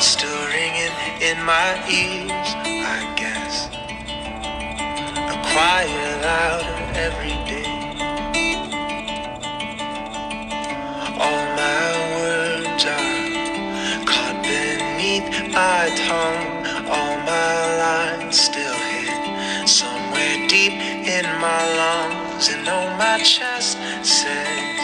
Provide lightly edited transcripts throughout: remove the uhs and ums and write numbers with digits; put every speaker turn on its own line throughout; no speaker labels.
still ringing in my ears, I guess. A quiet louder every day. All my words are caught beneath my tongue. All my lines still hid somewhere deep in my lungs. And though my chest says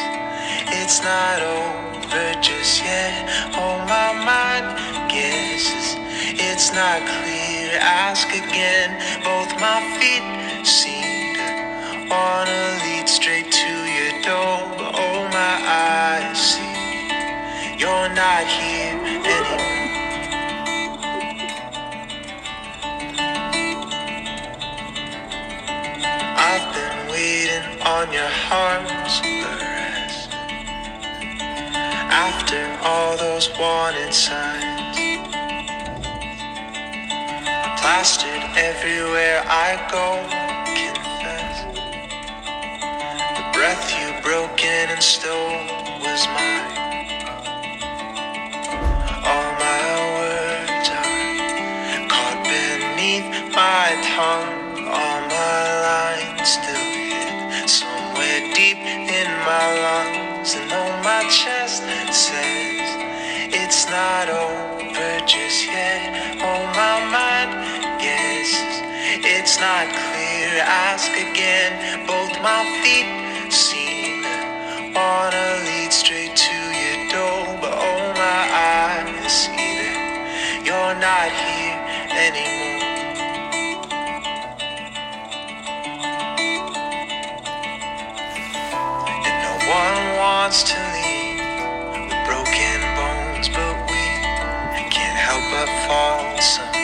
it's not over just yet, oh, my mind guesses it's not clear. Ask again. Both my feet seem to wanna lead straight to your door, but oh, my eyes see you're not here anymore. I've been waiting on your heart's arrest. After all those wanted signs plastered everywhere I go, confess the breath you broken and stole was mine. All my words are caught beneath my tongue. All my lines still hid somewhere deep in my lungs. And though my chest says it's not over just yet, oh, my mind guesses it's not clear. Ask again. Both my feet seem to wanna lead straight to your door, but oh, my eyes see that you're not here anymore. And no one wants to leave with broken bones, but we can't help but fall some.